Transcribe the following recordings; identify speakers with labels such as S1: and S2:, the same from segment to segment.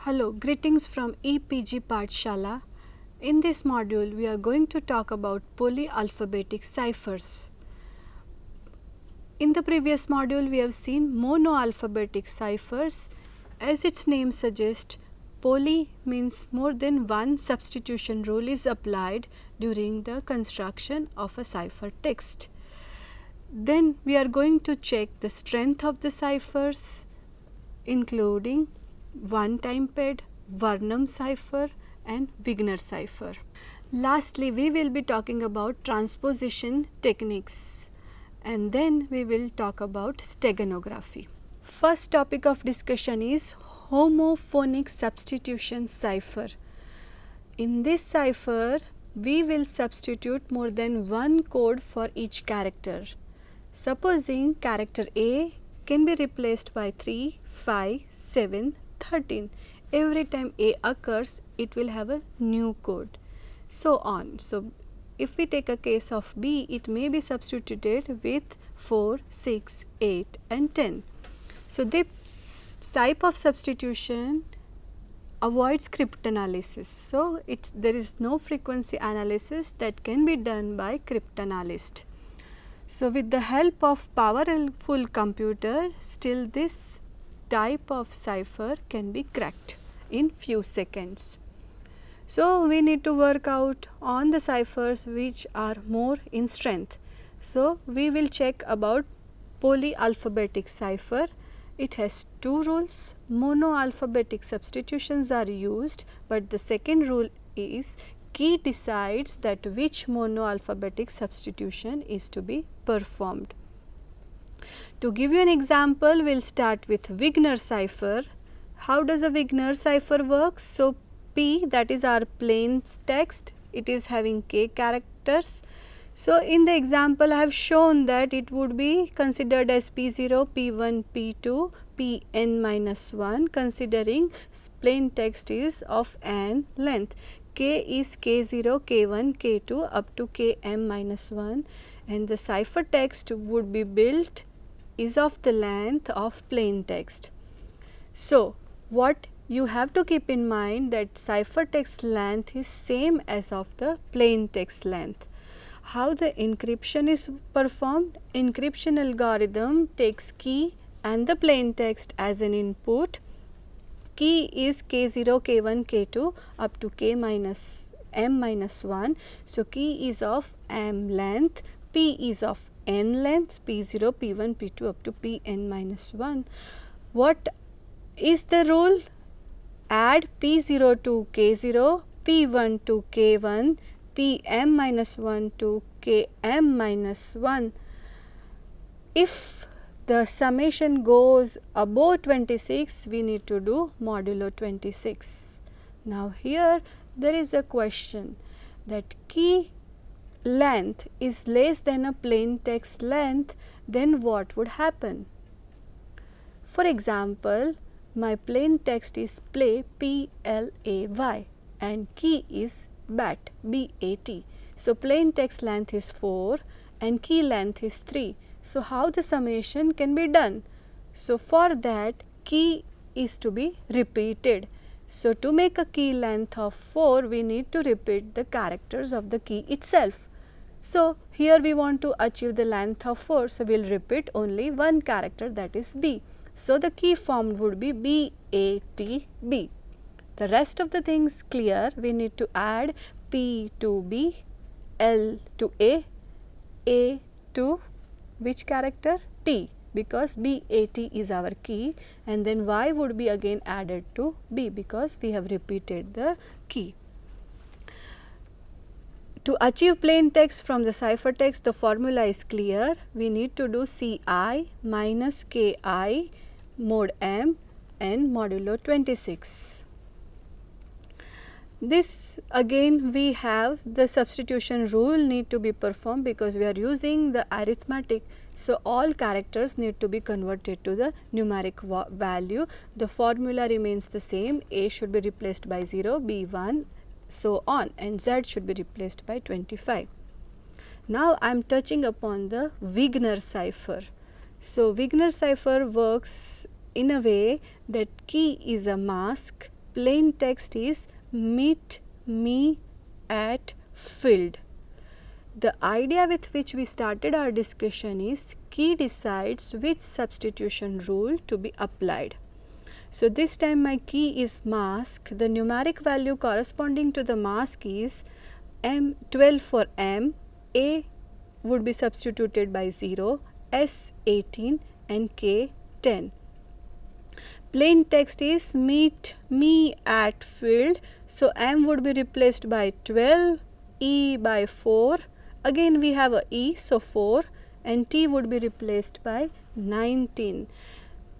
S1: Hello, greetings from EPG Pathshala. In this module, we are going to talk about polyalphabetic ciphers. In the previous module, we have seen monoalphabetic ciphers. As its name suggests, poly means more than one substitution rule is applied during the construction of a cipher text. Then we are going to check the strength of the ciphers, including one-time ped, Varnam cipher and Wigner cipher. Lastly, we will be talking about transposition techniques, and then we will talk about steganography. First topic of discussion is homophonic substitution cipher. In this cipher, we will substitute more than one code for each character. Supposing character A can be replaced by 3, 5, 7, 13. Every time A occurs, it will have a new code, so on. So, if we take a case of B, it may be substituted with 4, 6, 8 and 10. So, this type of substitution avoids cryptanalysis. So, there is no frequency analysis that can be done by cryptanalyst. So, with the help of powerful computer, still this type of cipher can be cracked in few seconds. So, we need to work out on the ciphers which are more in strength. So, we will check about polyalphabetic cipher. It has two rules. Monoalphabetic substitutions are used, but the second rule is key decides that which monoalphabetic substitution is to be performed. To give you an example, we will start with Wigner cipher. How does a Wigner cipher work? So, P, that is our plain text, it is having k characters. So, in the example I have shown that it would be considered as P0, P1, P2, Pn minus 1, considering plain text is of n length. K is K0, K1, K2 up to Km minus 1, and the cipher text would be built is of the length of plain text. So, what you have to keep in mind that cipher text length is same as of the plain text length. How the encryption is performed? Encryption algorithm takes key and the plain text as an input. Key is K0, K1, K2 up to K minus M minus 1. So, key is of M length, P is of n length, P0, P1, P2 up to Pn minus 1. What is the rule? Add P0 to K0, P1 to K1, Pm minus 1 to Km minus 1. If the summation goes above 26, we need to do modulo 26. Now, here there is a question that key length is less than a plain text length, then what would happen? For example, my plain text is play, P-L-A-Y, and key is bat, B-A-T. So, plain text length is 4 and key length is 3. So, how the summation can be done? So, for that key is to be repeated. So, to make a key length of 4, we need to repeat the characters of the key itself. So, here we want to achieve the length of 4. So, we will repeat only one character, that is B. So, the key formed would be B-A-T-B. The rest of the things clear. We need to add P to B, L to A to which character? T, because B-A-T is our key, and then Y would be again added to B because we have repeated the key. To achieve plain text from the cipher text, the formula is clear. We need to do Ci minus Ki mod M and modulo 26. This again we have the substitution rule need to be performed because we are using the arithmetic. So, all characters need to be converted to the numeric value. The formula remains the same. A should be replaced by 0, B 1, so on, and Z should be replaced by 25. Now, I am touching upon the Wigner cipher. So, Wigner cipher works in a way that key is a mask plain text is meet me at field. The idea with which we started our discussion is key decides which substitution rule to be applied. So this time my key is mask. The numeric value corresponding to the mask is M12 for M, A would be substituted by 0, S 18 and K 10. Plain text is meet me at field, so M would be replaced by 12, E by 4, again we have a E, so 4, and T would be replaced by 19.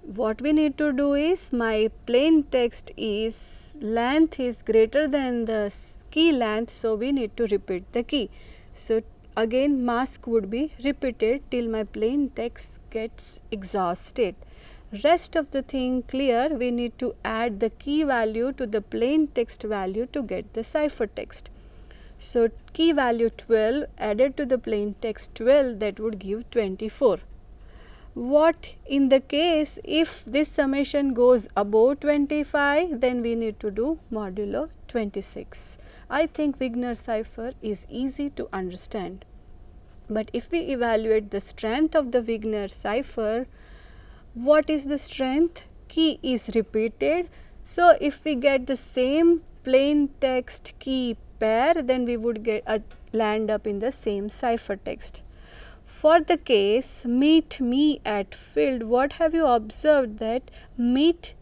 S1: What we need to do is, my plain text is length is greater than the key length, so we need to repeat the key. So again mask would be repeated till my plain text gets exhausted. Rest of the thing clear, we need to add the key value to the plain text value to get the ciphertext. So key value 12 added to the plain text 12, that would give 24. What in the case if this summation goes above 25, then we need to do modulo 26. I think Wigner cipher is easy to understand. But if we evaluate the strength of the Wigner cipher, what is the strength? Key is repeated. So if we get the same plain text key pair, then we would get land up in the same ciphertext. For the case meet me at field, what have you observed that meet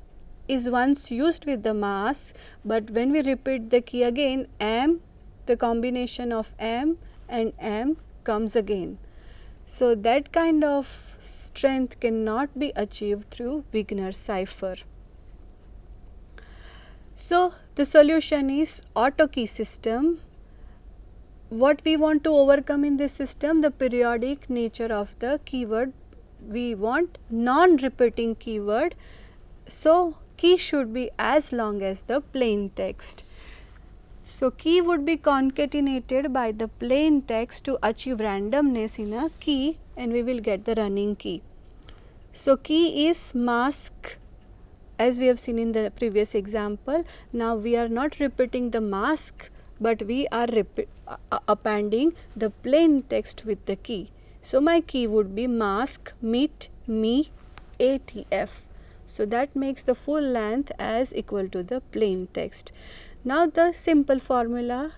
S1: is once used with the mask, but when we repeat the key again, M, the combination of M and M comes again. So that kind of strength cannot be achieved through Wigner cipher. So the solution is auto key system. What we want to overcome in this system, the periodic nature of the keyword. We want non-repeating keyword. So key should be as long as the plain text. So key would be concatenated by the plain text to achieve randomness in a key, and we will get the running key. So key is mask, as we have seen in the previous example. Now we are not repeating the mask, but we are appending the plain text with the key. So my key would be mask meet me ATF. So that makes the full length as equal to the plain text. Now the simple formula,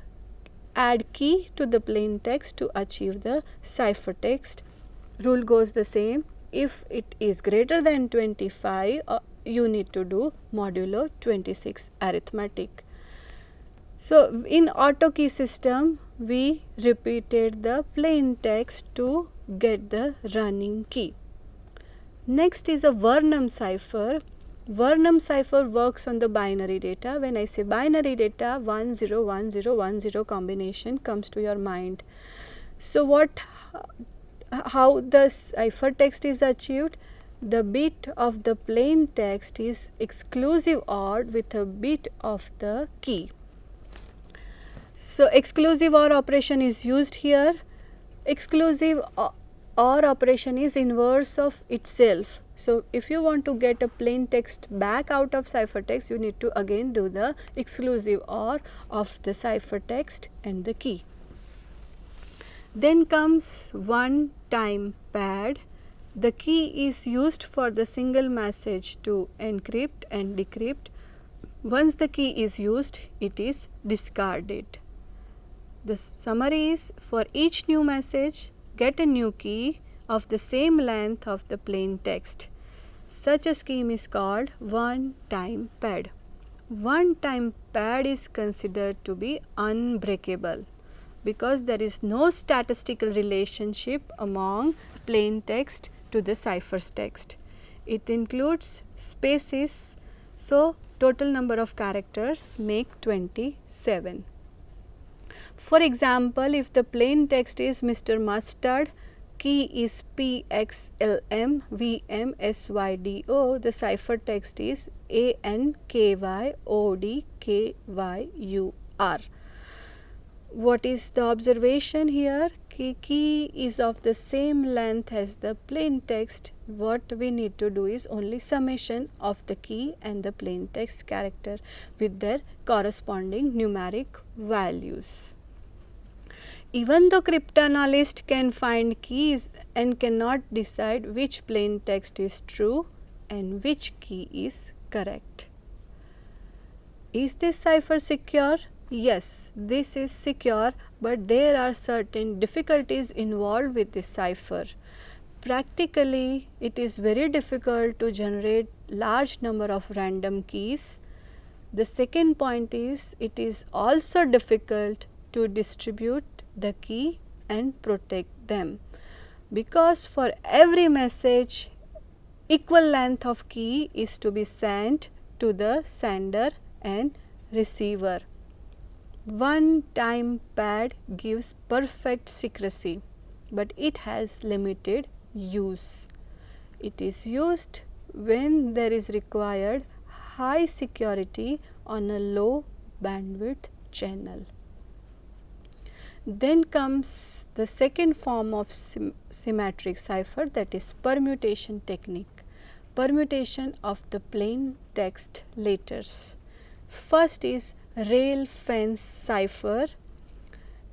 S1: add key to the plain text to achieve the ciphertext. Rule goes the same. If it is greater than 25, you need to do modulo 26 arithmetic. So in auto key system, we repeated the plain text to get the running key. Next is a Vernam cipher. Vernam cipher works on the binary data. When I say binary data, 101010 combination comes to your mind. So how the ciphertext is achieved? The bit of the plain text is exclusive OR with a bit of the key. So exclusive OR operation is used here. Exclusive OR operation is inverse of itself. So if you want to get a plain text back out of ciphertext, you need to again do the exclusive OR of the ciphertext and the key. Then comes one time pad. The key is used for the single message to encrypt and decrypt. Once the key is used, it is discarded. The summary is, for each new message, get a new key of the same length of the plain text. Such a scheme is called one-time pad. One-time pad is considered to be unbreakable because there is no statistical relationship among plain text to the ciphertext. It includes spaces, so total number of characters make 27. For example, if the plain text is Mr. Mustard, key is PXLM VMSYDO, the ciphertext is ANKYODKYUR. What is the observation here? key is of the same length as the plain text, what we need to do is only summation of the key and the plain text character with their corresponding numeric values. Even though cryptanalyst can find keys and cannot decide which plain text is true and which key is correct. Is this cipher secure? Yes, this is secure, but there are certain difficulties involved with this cipher. Practically, it is very difficult to generate large number of random keys. The second point is it is also difficult to distribute the key and protect them, because for every message equal length of key is to be sent to the sender and receiver. One time pad gives perfect secrecy, but it has limited use. It is used when there is required high security on a low bandwidth channel. Then comes the second form of symmetric cipher, that is permutation technique. Permutation of the plain text letters. First is rail fence cipher.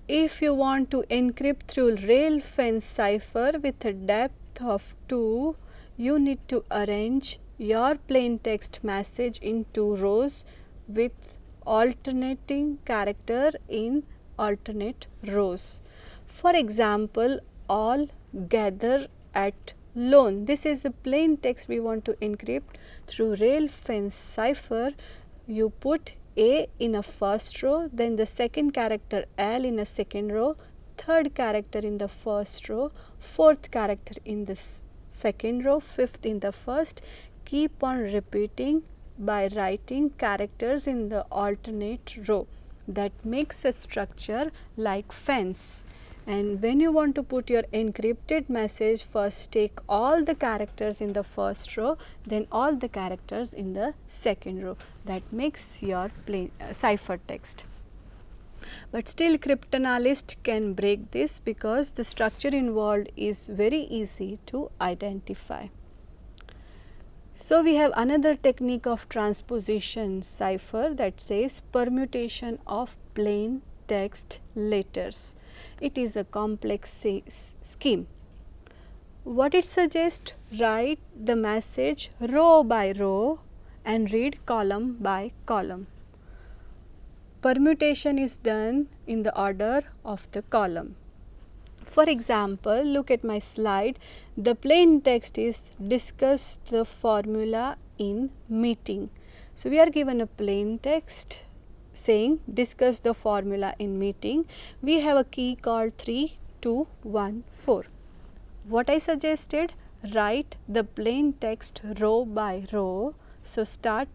S1: If you want to encrypt through rail fence cipher with a depth of 2, you need to arrange your plain text message in 2 rows with alternating character in alternate rows. For example, all gather at loan. This is the plain text we want to encrypt through rail fence cipher. You put A in a first row, then the second character L in a second row, third character in the first row, fourth character in the second row, fifth in the first. Keep on repeating by writing characters in the alternate row. That makes a structure like fence. And when you want to put your encrypted message, first take all the characters in the first row, then all the characters in the second row. That makes your plain cipher text. But still cryptanalyst can break this because the structure involved is very easy to identify. So we have another technique of transposition cipher, that says permutation of plain text letters. It is a complex scheme. What it suggests? Write the message row by row and read column by column. Permutation is done in the order of the column. For example, look at my slide. The plain text is discuss the formula in meeting. So we are given a plain text saying discuss the formula in meeting. We have a key called 3214. What I suggested, write the plain text row by row. So start,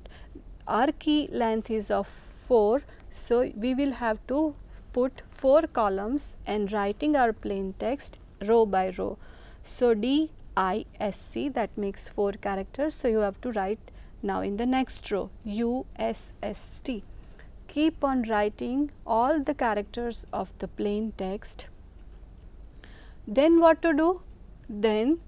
S1: our key length is of 4, so we will have to put 4 columns and writing our plain text row by row. So DISC, that makes 4 characters, so you have to write now in the next row USST. Keep on writing all the characters of the plain text. Then what to do? Then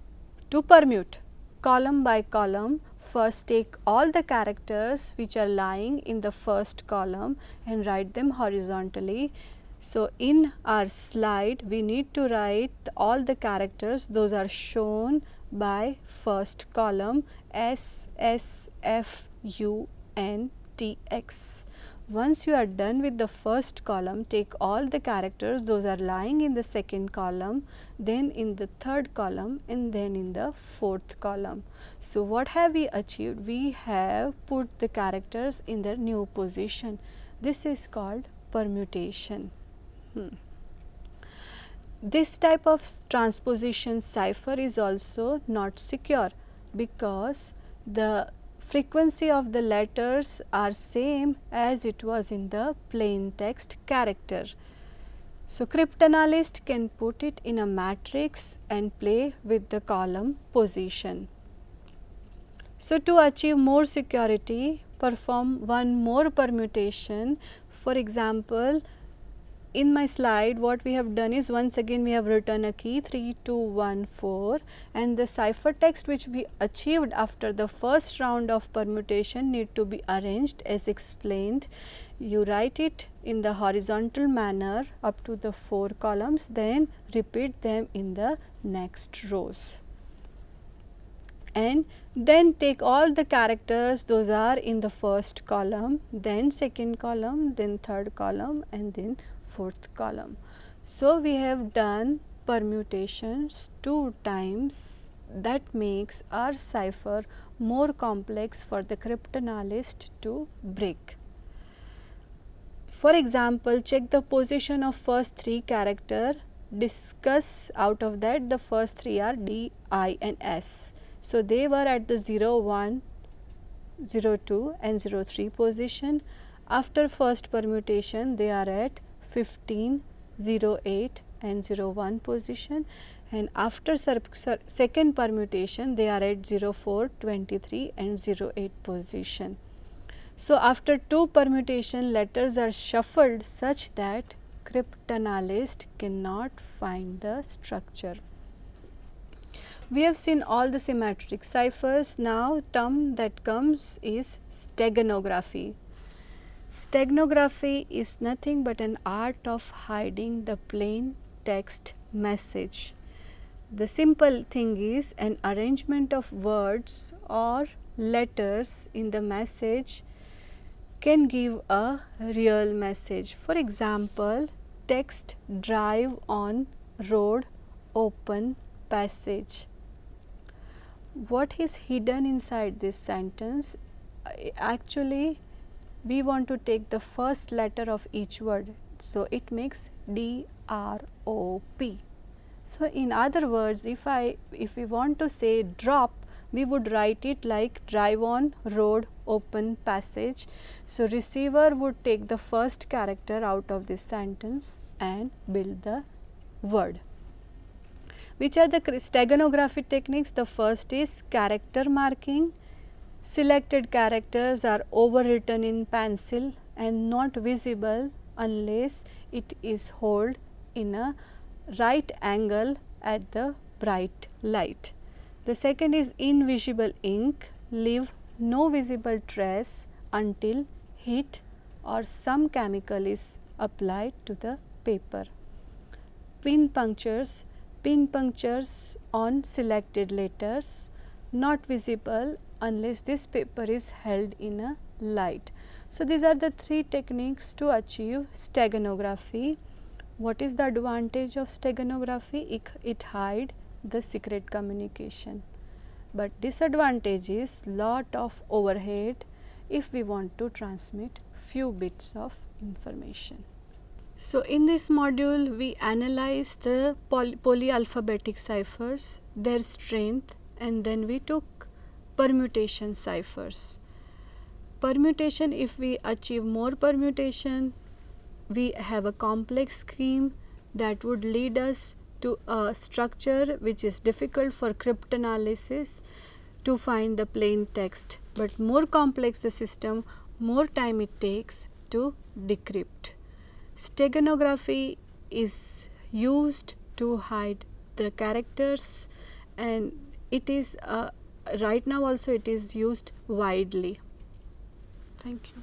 S1: to permute column by column. First take all the characters which are lying in the first column and write them horizontally. So in our slide we need to write all the characters, those are shown by first column S, S, F, U, N, T, X. Once you are done with the first column, take all the characters, those are lying in the second column, then in the third column, and then in the fourth column. So what have we achieved? We have put the characters in their new position. This is called permutation. This type of transposition cipher is also not secure because the frequency of the letters are same as it was in the plain text character. So cryptanalyst can put it in a matrix and play with the column position. So to achieve more security, perform one more permutation. For example, in my slide what we have done is, once again we have written a key 3214, and the ciphertext which we achieved after the first round of permutation need to be arranged as explained. You write it in the horizontal manner up to the 4 columns, then repeat them in the next rows, and then take all the characters those are in the first column, then second column, then third column, and then fourth column. So we have done permutations 2 times. That makes our cipher more complex for the cryptanalyst to break. For example, check the position of first 3 character. Discuss out of that the first 3 are D, I and S. So they were at the 0, 1, 0, 2 and 0, 3 position. After first permutation they are at 15, 0, 8 and 0, 1 position, and after second permutation they are at 0, 4, 23 and 0, 8 position. So after 2 permutation, letters are shuffled such that cryptanalyst cannot find the structure. We have seen all the symmetric ciphers. Now term that comes is steganography. Steganography is nothing but an art of hiding the plain text message. The simple thing is an arrangement of words or letters in the message can give a real message. For example, text drive on road open passage. What is hidden inside this sentence? Actually, we want to take the first letter of each word, so it makes D-R-O-P. So in other words, if we want to say drop, we would write it like drive on road open passage. So receiver would take the first character out of this sentence and build the word. Which are the steganography techniques? The first is character marking. Selected characters are overwritten in pencil and not visible unless it is held in a right angle at the bright light. The second is invisible ink. Leave no visible trace until heat or some chemical is applied to the paper. Pin punctures. Pin punctures on selected letters, not visible unless this paper is held in a light. So these are the 3 techniques to achieve steganography. What is the advantage of steganography? It hides the secret communication. But disadvantage is lot of overhead if we want to transmit few bits of information. So in this module we analyze the polyalphabetic ciphers, their strength, and then we took permutation ciphers. Permutation, if we achieve more permutation, we have a complex scheme that would lead us to a structure which is difficult for cryptanalysis to find the plain text. But more complex the system, more time it takes to decrypt. Steganography is used to hide the characters, and it is right now also it is used widely. Thank you.